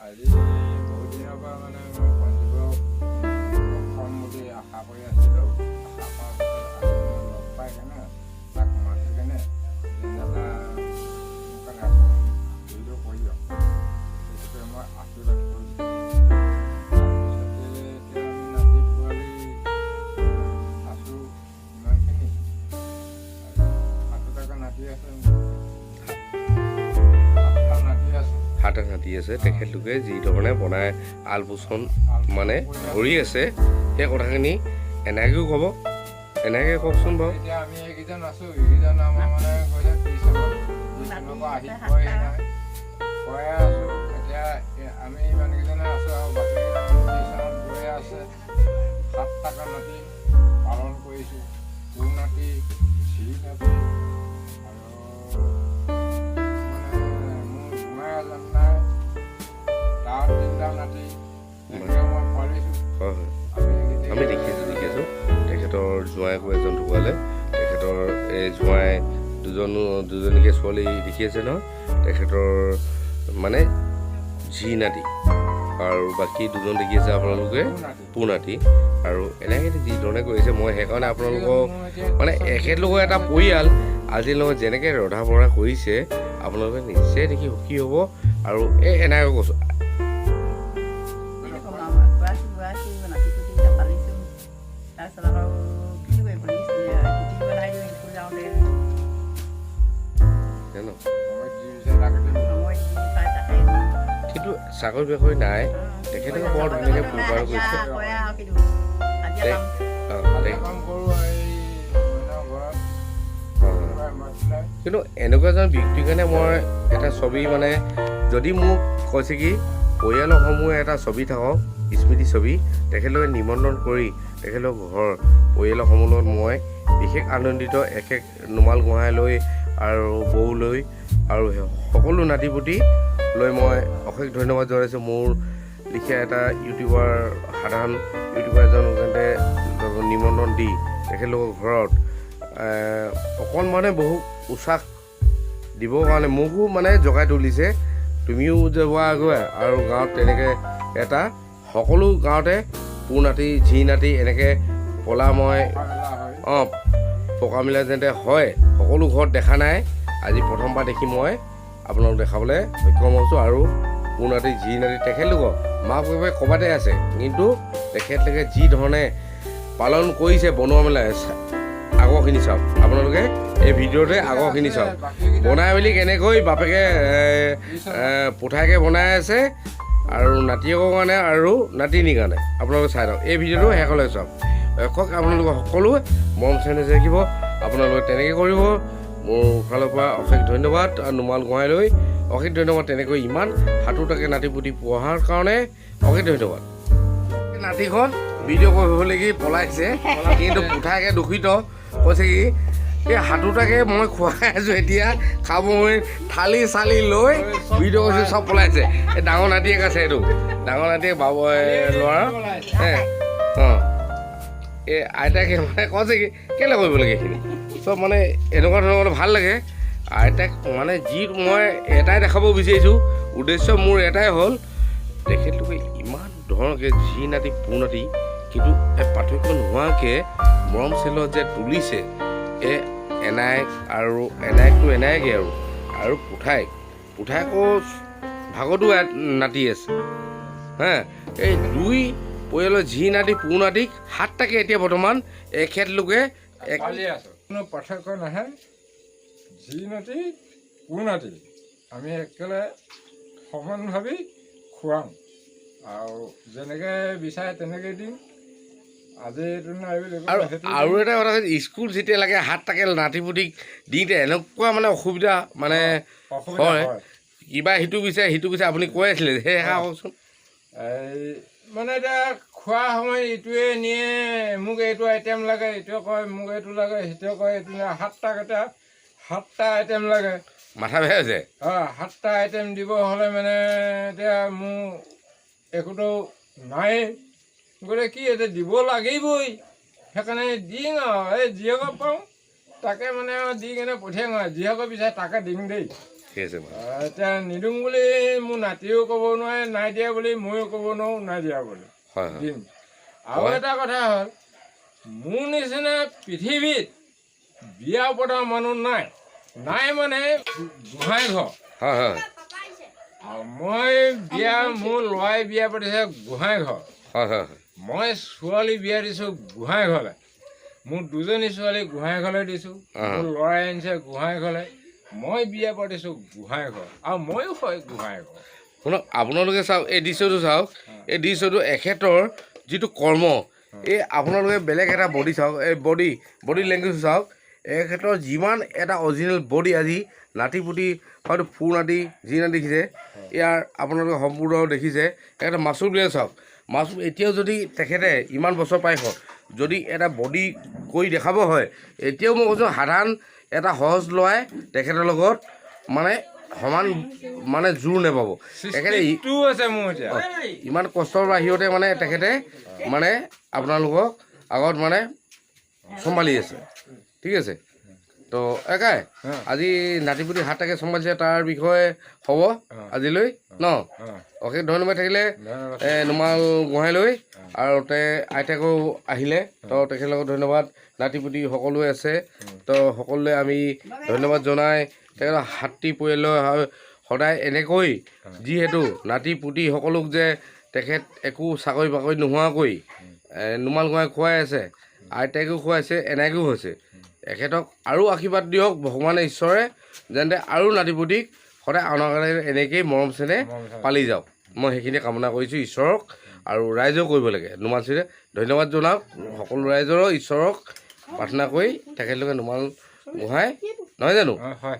আজি বহুত দিনৰ পৰা মানে মই পঞ্জীৱক কম বুলি আশা কৰি আছিলোঁ। আশা কৰাৰ পিছত আজি মই লগ পাই কেনে তাক মাতি কেনে যেনেটা মোক কাৰণে এখন ভিডিঅ' কৰি দিয়ক, সেইটোকে মই আশীৰ্বাদ কৰিছোঁ। তাৰপিছতে এতিয়া আমি নাতি পোৱালি আছোঁ ইমানখিনি, সাতোটাকৈ নাতি আছে, হাত নাতি আছে। তেখেতলোকে যিধৰণে বনাই আলপৈচান মানে ধৰি আছে সেই কথাখিনি এনেকৈও ক'ব, এনেকৈ কওকচোন বাৰু। এতিয়া আমি এইকেইজন আছোঁ, এইকেইজন আমাৰ মানে কৈছে পিছলৈ আহি পোৱাই নাই, খোৱাই আছোঁ। এতিয়া আমি ইমানকেইজনে আছোঁ আৰু বাকীকেইজন টিউশ্যনত গৈয়ে আছে। 7টাকৈ নাতি পালন কৰিছোঁ, কোৰ নাতি, ঝি নাতি আৰু নাই তাৰ 3টা নাতি এনেকৈ মই পালিছোঁ। হয় হয়, আমি দেখি আছোঁ তেখেতৰ জোঁৱাইকো এজন ঢুকালে, তেখেতৰ এই জোঁৱাই দুজনীকৈ ছোৱালী দেখি আছে নহয়, তেখেতৰ মানে ঝি নাতি আৰু বাকী দুজন দেখি আছে আপোনালোকে পু নাতি। আৰু এনেকৈ যিধৰণে কৰিছে মই সেইকাৰণে আপোনালোকক মানে এখেতলোকৰ এটা পৰিয়াল আজিৰ লগত যেনেকৈ ৰন্ধা বঢ়া কৰিছে আপোনালোকে নিশ্চয় দেখি সুখী হ'ব। আৰু এনেকৈ কৈছোঁ কিন্তু চাকৰি বাকৰি নাই, তেখেতলোকে বৰ ধুনীয়াকৈ পোহপাল কৰিছে। কিন্তু এনেকুৱা এজন ব্যক্তিৰ কাৰণে মই এটা ছবি মানে যদি মোক কৈছে কি পৰিয়ালসমূহে এটা ছবি থাকক স্মৃতি ছবি, তেখেতলোকে নিমন্ত্ৰণ কৰি তেখেতলোকৰ ঘৰ পৰিয়ালসমূহৰ লগত মই বিশেষ আনন্দিত। এশেষ নোমাল গোহাঁই লৈ আৰু বৌ লৈ আৰু সকলো নাতিপুতি লৈ মই অশেষ ধন্যবাদ জনাইছোঁ। মোৰ লিখীয়া এটা ইউটিউবাৰ সাধাৰণ ইউটিউবাৰ এজনকে নিমন্ত্ৰণ দি তেখেতলোকৰ ঘৰত অকণমানে বহু উৎসাহ দিবৰ কাৰণে মোকো মানে জগাই তুলিছে। তুমিও যাবা আগুৱাই আৰু গাঁৱত তেনেকৈ এটা সকলো গাঁৱতে পু নাতি ঝি নাতি এনেকৈ পলা মই পকা মিলা যেনে হয় সকলো ঘৰত দেখা নাই, আজি প্ৰথমবাৰ দেখি মই আপোনালোক দেখাবলৈ সক্ষম হৈছোঁ। আৰু পু নাতি ঝি নাতি তেখেতলোকৰ মাক বাপেক ক'ৰবাতে আছে, কিন্তু তেখেতলোকে যি ধৰণে পালন কৰিছে বনোৱা মেলা আগৰখিনি চাওক আপোনালোকে এই ভিডিঅ'তে আগৰখিনি চাওক বনাই মেলি কেনেকৈ বাপেকে পুঠাইকৈ বনাই আছে আৰু নাতিয়েকৰ কাৰণে আৰু নাতিনীৰ কাৰণে আপোনালোকে চাই লওক। এই ভিডিঅ'টো শেষলৈ চাওক। আপোনালোকে সকলোৱে মৰম চেনেহ ৰাখিব, আপোনালোকে তেনেকৈ কৰিব। মোৰ ফালৰ পৰা অশেষ ধন্যবাদ। নোমাল গোহাঁই লৈ অশেষ ধন্যবাদ। তেনেকৈ ইমান সাতোটাকৈ নাতিপুতি পঢ়াৰ কাৰণে অশেষ ধন্যবাদ। নাতিখন ভিডিঅ' কৰিবলৈকে পলাইছে, কিন্তু পুঠাইকৈ দূষিত কৈছে কি এই সাতোটাকে মই খুৱাই আছোঁ, এতিয়া খাব মই থালি চালি লৈ ভিডিঅ' কৰিছোঁ, চব পলাইছে। এই ডাঙৰ নাতিয়েক আছে, এইটো ডাঙৰ নাতিয়েক বাবু ল'ৰা অঁ এই আইতাকে মানে কৈছে কি কেলৈ কৰিব লাগে এইখিনি চব মানে এনেকুৱা ধৰণৰ ভাল লাগে। আইতাক মানে যি মই এটাই দেখাব বিচাৰিছোঁ, উদ্দেশ্য মোৰ এটাই হ'ল তেখেতলোকে ইমান ধৰণকৈ ঝি নাতি পু নাতি কিন্তু এই পাৰ্থক্য নোহোৱাকৈ মৰম চেলত যে তুলিছে এই এনায়েক আৰু এনায়েকটো এনায়েকে আৰু পুঠাইকো ভাগতো নাতি আছে হা। এই দুই পৰিয়ালৰ ঝি নাতি পু নাতিক 7টাকৈ এতিয়া বৰ্তমান এখেতলোকে কোনো পাৰ্থক্য নাহে। ঝি নাতি পু নাতি আমি একেবাৰে সমানভাৱেই খুৱাওঁ আৰু যেনেকৈ বিচাৰে তেনেকৈ দিম। আৰু এটা কথা স্কুল যেতিয়া লাগে 7টাকৈ নাতিপুতিক দিওঁতে এনেকুৱা মানে অসুবিধা মানে হয়, কিবা সিটো বিচাৰে আপুনি কৈ আছিলে সেই কওকচোন। এই মানে এতিয়া খোৱা সময় ইটোৱে নিয়ে, মোক এইটো আইটেম লাগে, ইটোৱে কয় মোক এইটো লাগে, সিটোৱে কয় এইটো লাগে। 7টা আইটেম লাগে, মাথা বেয়া হৈছে। 7টা আইটেম দিব হ'লে মানে এতিয়া মোৰ একোতো নাই, গতিকে কি এতিয়া দিব লাগিবই, সেইকাৰণে দিম আৰু এই যিহকে পাওঁ তাকে মানে দি কেনে পঠিয়াম আৰু যিহকে বিচাৰে তাকে দিম দেই। ঠিক আছে বাৰু এতিয়া নিদিওঁ বুলি মোৰ নাতিও ক'ব নোৱাৰে নাই দিয়া বুলি ময়ো ক'ব নোৱাৰোঁ নাই দিয়া বুলি হয় হয় দিম আৰু এটা কথা হ'ল মোৰ নিচিনা পৃথিৱীত বিয়া পতা মানুহ নাই নাই মানে গোহাঁই ঘৰ হয় হয় আৰু মই বিয়া মোৰ ল'ৰাই বিয়া পাতিছে গোহাঁই ঘৰ হয় হয় মই ছোৱালী বিয়া দিছোঁ গোহাঁই ঘৰলৈ মোৰ দুজনী ছোৱালী গোহাঁই ঘৰলৈ দিছোঁ মোৰ ল'ৰাই আনিছে গোহাঁই ঘৰলৈ মই বিয়া পাতিছোঁ গোহাঁই ঘৰ আৰু ময়ো হয় গোহাঁই ঘৰ শুনক আপোনালোকে চাওক এই দৃশ্যটো চাওক এই দৃশ্যটো এখেতৰ যিটো কৰ্ম এই আপোনালোকে বেলেগ এটা বডি চাওক এই বডি লেংগুৱেজ চাওক এখেতৰ যিমান এটা অৰিজিনেল বডি আজি নাতি পুতি হয়তো ফুৰ নাতি যি নাতি দেখিছে ইয়াৰ আপোনালোকে সম্পূৰ্ণ দেখিছে এখেতৰ মাছুৰ বুলিয়ে চাওক মাছুৰ এতিয়াও যদি তেখেতে ইমান বছৰ পাই হওক যদি এটা বডি কৰি দেখাব হয় এতিয়াও মই কৈছোঁ সাধাৰণ এটা সহজ ল'ৰাই তেখেতৰ লগত মানে সমান মানে জোৰ নেপাব তেখেতে ইটো আছে মোৰ এতিয়া ইমান কষ্টৰ বাহিৰতে মানে তেখেতে মানে আপোনালোকক আগত মানে চম্ভালি আছে ঠিক আছে তো একাই আজি নাতিপুতি হাত তাকে চম্ভালিছে তাৰ বিষয়ে হ'ব আজিলৈ ন অশেষ ধন্যবাদ থাকিলে নুমাল গোহাঁইলৈ আৰু আইতাকো আহিলে তো তেখেতলোকক ধন্যবাদ নাতিপুতি সকলোৱে আছে তো সকলোৱে আমি ধন্যবাদ জনাই তেখেতৰ হাতী পৰিয়ালৰ সদায় এনেকৈ যিহেতু নাতি পুতি সকলোক যে তেখেত একো চাকৰি বাকৰি নোহোৱাকৈ নুমাল গোহাঁই খুৱাই আছে আইতাকো খুৱাইছে এনেকৈও হৈছে এখেতক আৰু আশীৰ্বাদ দিয়ক ভগৱানে ঈশ্বৰে যেনে আৰু নাতিপুতিক সদায় অনাগত এনেকৈয়ে মৰম চেনেহ পালি যাওক মই সেইখিনি কামনা কৰিছোঁ ঈশ্বৰক আৰু ৰাইজেও কৰিব লাগে নুমাল চিৰে ধন্যবাদ জনাওক সকলো ৰাইজৰো ঈশ্বৰক প্ৰাৰ্থনা কৰি তেখেতলোকে নুমাল গোহাঁই নহয় জানো হয়